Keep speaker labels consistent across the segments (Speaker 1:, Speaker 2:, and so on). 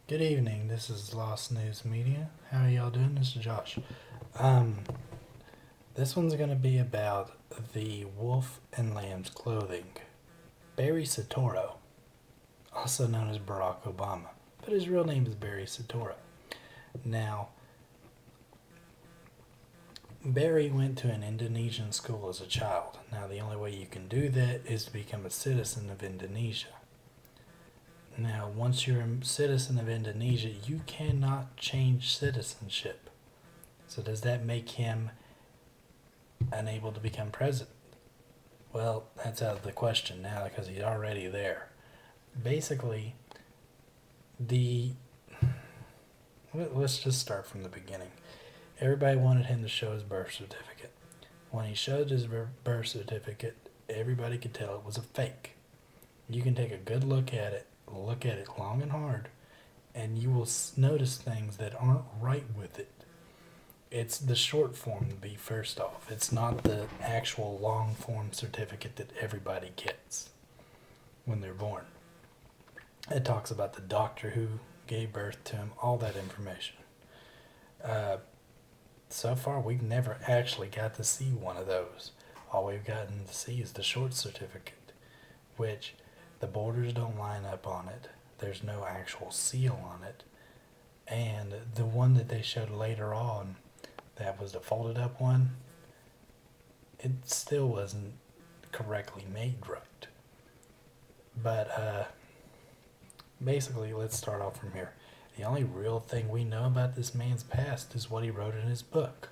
Speaker 1: Good evening. This is Lost News Media. How are y'all doing? This is Josh. Um, this one's gonna be about the wolf in lamb's clothing. Barry Soetoro, also known as Barack Obama, but his real name is Barry Soetoro. Now, Barry went to an Indonesian school as a child. Now, the only way you can do that is to become a citizen of Indonesia. Now, once you're a citizen of Indonesia, you cannot change citizenship. So, does that make him unable to become president? Well, that's out of the question now because he's already there. Basically, the let's just start from the beginning. Everybody wanted him to show his birth certificate. When he showed his birth certificate, everybody could tell it was a fake. You can take a good look at it long and hard, and you will notice things that aren't right with it. It's the short form to be first off. It's not the actual long form certificate that everybody gets when they're born. It talks about the doctor who gave birth to him, all that information. Uh, so far, we've never actually got to see one of those. All we've gotten to see is the short certificate, which the borders don't line up on it. There's no actual seal on it. And the one that they showed later on, that was the folded up one, it still wasn't correctly made right. But basically, let's start off from here. The only real thing we know about this man's past is what he wrote in his book,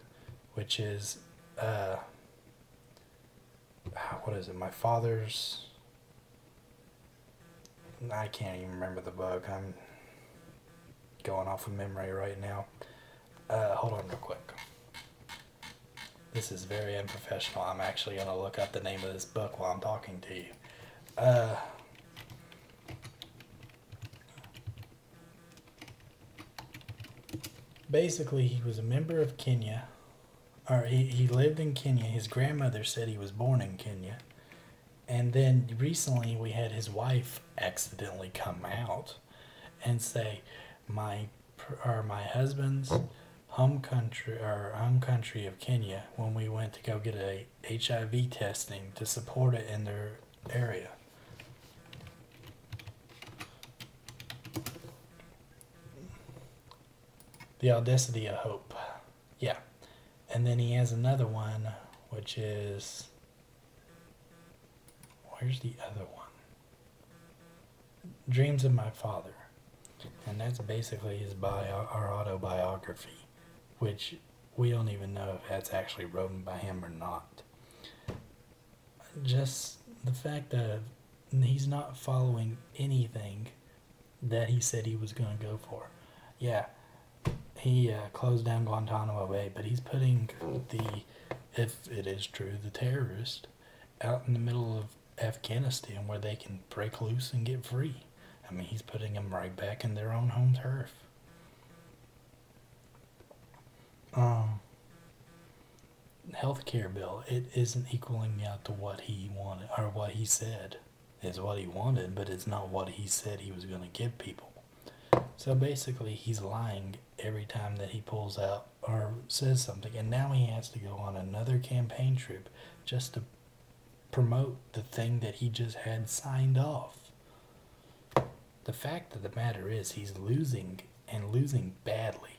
Speaker 1: which is, what is it? My father's. I can't even remember the book. I'm going off of memory right now. Hold on real quick. This is very unprofessional. I'm actually going to look up the name of this book while I'm talking to you. Uh, Basically, he was a member of Kenya, or he lived in Kenya. His grandmother said he was born in Kenya. And then recently we had his wife accidentally come out and say, my my husband's home country of Kenya, when we went to go get a HIV testing to support it in their area. The audacity of hope. Yeah. And then he has another one, which is, where's the other one? Dreams of My Father. And that's basically his our autobiography, which we don't even know if that's actually written by him or not. Just the fact that he's not following anything that he said he was going to go for. Yeah, he closed down Guantanamo Bay, but he's putting the, if it is true, the terrorists out in the middle of Afghanistan where they can break loose and get free. I mean, he's putting them right back in their own home turf. Um, Healthcare bill, it isn't equaling out to what he wanted or what he said is what he wanted, but it's not what he said he was going to give people. So basically, he's lying every time that he pulls out or says something, and now he has to go on another campaign trip just to promote the thing that he just had signed off. The fact of the matter is, he's losing and losing badly.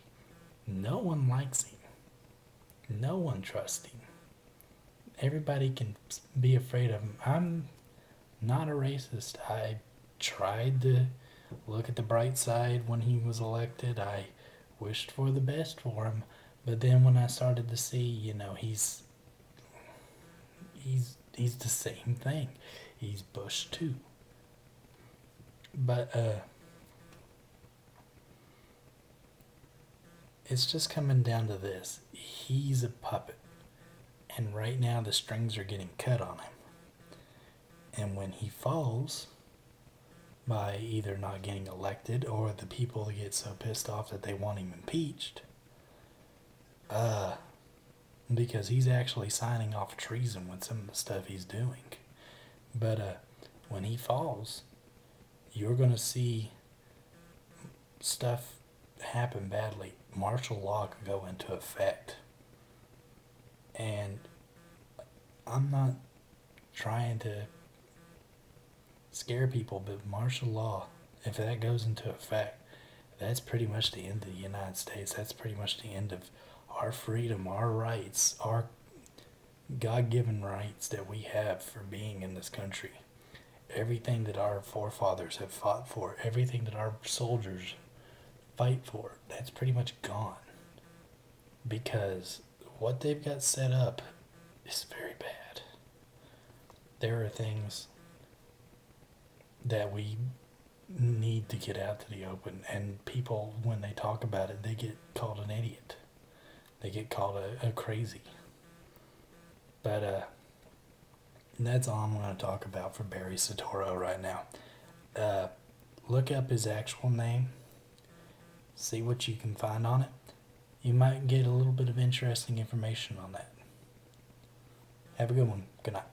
Speaker 1: No one likes him. No one trusts him. Everybody can be afraid of him. I'm not a racist. I tried to look at the bright side when he was elected. I wished for the best for him. But then when I started to see, he's the same thing. He's Bush too. But it's just coming down to this. He's a puppet. And right now the strings are getting cut on him. And when he falls, by either not getting elected or the people get so pissed off that they want him impeached, because he's actually signing off treason with some of the stuff he's doing. But when he falls, you're going to see stuff happen badly, martial law could go into effect. And I'm not trying to scare people, but martial law, if that goes into effect, that's pretty much the end of the United States. That's pretty much the end of our freedom, our rights, our God given rights that we have for being in this country. Everything that our forefathers have fought for, everything that our soldiers fight for, that's pretty much gone. Because what they've got set up is very bad. There are things that we need to get out to the open, and people, when they talk about it, they get called an idiot. They get called a crazy. But that's all I'm going to talk about for Barry Soetoro right now. Look up his actual name. See what you can find on it. You might get a little bit of interesting information on that. Have a good one. Good night.